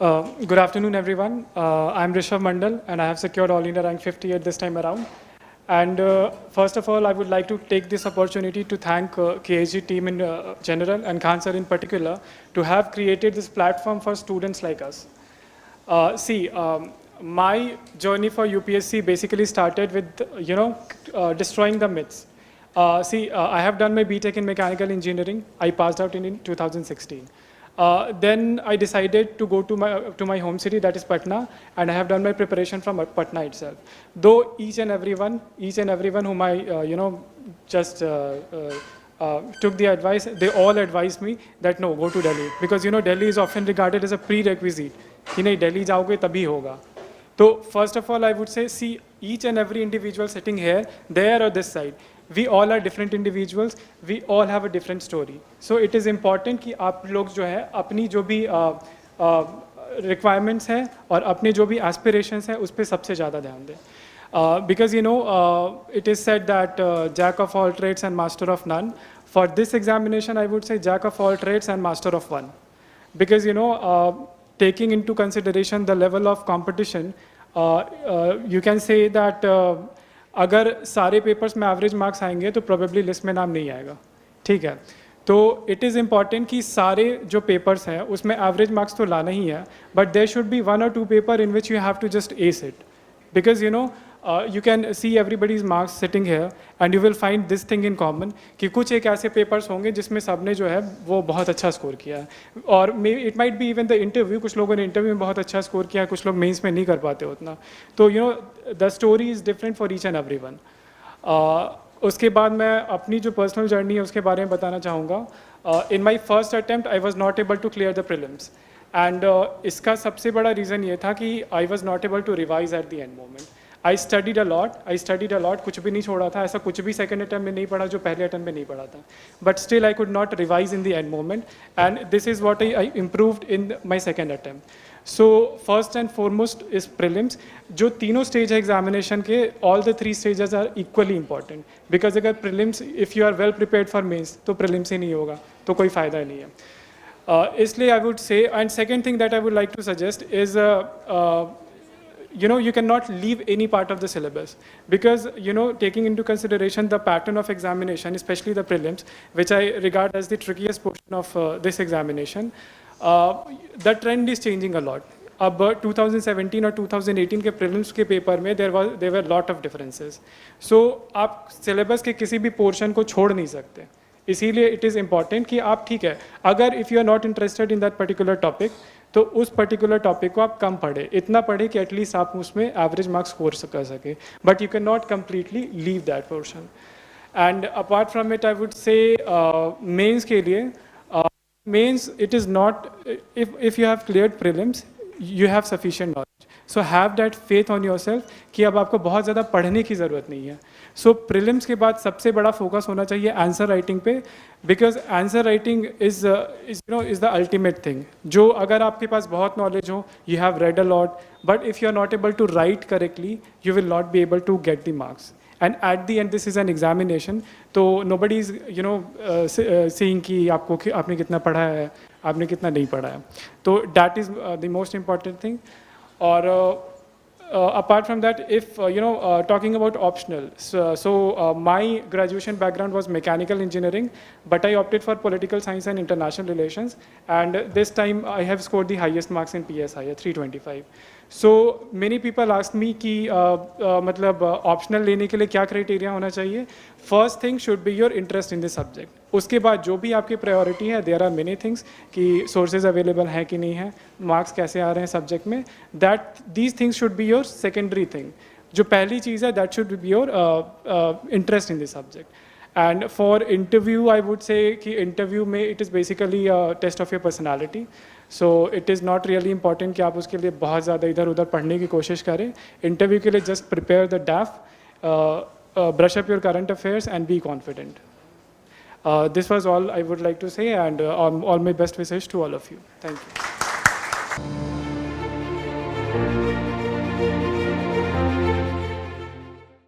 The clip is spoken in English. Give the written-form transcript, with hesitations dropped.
Good afternoon, everyone. I'm Rishabh Mandal, and I have secured All India Rank 58 this time around. And first of all, I would like to take this opportunity to thank KSG team in general and Khan sir in particular to have created this platform for students like us. My journey for UPSC basically started with, destroying the myths. I have done my BTech in Mechanical Engineering. I passed out in 2016. Then I decided to go to my home city, that is Patna, and I have done my preparation from Patna itself. Though each and everyone whom I took the advice, they all advised me that no, go to Delhi, because Delhi is often regarded as a prerequisite. कि नहीं Delhi जाओगे तभी होगा. So first of all, I would say, see each and every individual sitting here, there or this side. We all are different individuals. We all have a different story. So it is important कि आप लोग जो है अपनी जो भी requirements हैं और अपने जो भी aspirations हैं उस पे सबसे ज़्यादा ध्यान दें. Because it is said that jack of all trades and master of none. For this examination, I would say jack of all trades and master of one. Because taking into consideration the level of competition, you can say that अगर सारे papers में average marks आएंगे तो probably list में नाम नहीं आएगा, ठीक है. तो इट इज़ इम्पॉर्टेंट कि सारे जो पेपर्स हैं उसमें एवरेज मार्क्स तो लाना ही है, but there should be 1 or 2 paper in which you have to just ace it. Because you can see everybody's marks sitting here and you will find this thing in common कि कुछ एक ऐसे papers होंगे जिसमें सबने जो है वो बहुत अच्छा स्कोर किया है, और it might be even the interview, कुछ लोगों ने इंटरव्यू में बहुत अच्छा स्कोर किया है, कुछ लोग मेंस में नहीं कर पाते उतना. तो the story is different for each and everyone. उसके बाद मैं अपनी जो पर्सनल जर्नी है उसके बारे में बताना चाहूँगा. In my first attempt I was not able to clear the prelims. And इसका सबसे बड़ा रीज़न ये था कि I was not able to revise at the end moment. I studied a lot, कुछ भी नहीं छोड़ा था, ऐसा कुछ भी सेकंड अटेम्प्ट में नहीं पढ़ा जो पहले अटेम्प्ट में नहीं पढ़ा था. But still I could not revise in the end moment, and this is what I improved in my second attempt. So first and foremost is prelims. जो तीनों स्टेज है एग्जामिनेशन के, all the 3 stages are equally important. Because अगर prelims, if you are well prepared for mains, तो prelims ही नहीं होगा, तो कोई फ़ायदा नहीं है. Isliye I would say, and second thing that I would like to suggest is, you cannot leave any part of the syllabus, because taking into consideration the pattern of examination, especially the prelims, which I regard as the trickiest portion of this examination, the trend is changing a lot. अब 2017 और 2018 के prelims के paper में there were lot of differences. So आप syllabus के किसी भी portion को छोड़ नहीं सकते. इसीलिए इट इज़ इम्पॉर्टेंट कि आप, ठीक है, अगर if you are not interested in that particular topic तो उस पर्टिकुलर टॉपिक को आप कम पढ़े, इतना पढ़े कि एटलीस्ट आप उसमें एवरेज मार्क्स स्कोर कर सके, but you cannot completely leave that portion. And apart from it I would say mains के लिए, mains it is not, if you have cleared prelims you have sufficient knowledge, so have that faith on yourself कि अब आपको बहुत ज़्यादा पढ़ने की ज़रूरत नहीं है. So prelims के बाद सबसे बड़ा फोकस होना चाहिए आंसर राइटिंग पे, because answer writing is the ultimate thing. जो अगर आपके पास बहुत नॉलेज हो, you have read a lot, but if you are not able to write correctly, you will not be able to get the marks. And at the end, this is an examination, तो nobody is seeing कि आपने कितना पढ़ा है, आपने कितना नहीं पढ़ा है. तो that is the most important thing. और apart from that, if talking about optional, so my graduation background was mechanical engineering, but I opted for political science and international relations, and this time I have scored the highest marks in PSI at 325. So many people asked me कि मतलब optional लेने के लिए क्या criteria होना चाहिए. First thing should be your interest in this subject. उसके बाद जो भी आपकी प्रायोरिटी है, देयर आर मेनी थिंग्स कि सोर्सेज अवेलेबल हैं कि नहीं है, मार्क्स कैसे आ रहे हैं सब्जेक्ट में, that these things should be your secondary thing. जो पहली चीज़ है that should be your interest in this subject. And for interview I would say कि इंटरव्यू में it is basically test of your personality. So it is not really important कि आप उसके लिए बहुत ज़्यादा इधर उधर पढ़ने की कोशिश करें. इंटरव्यू के लिए just prepare the डैफ, brush up your current affairs and be confident. This was all I would like to say, and all my best wishes to all of you. Thank you.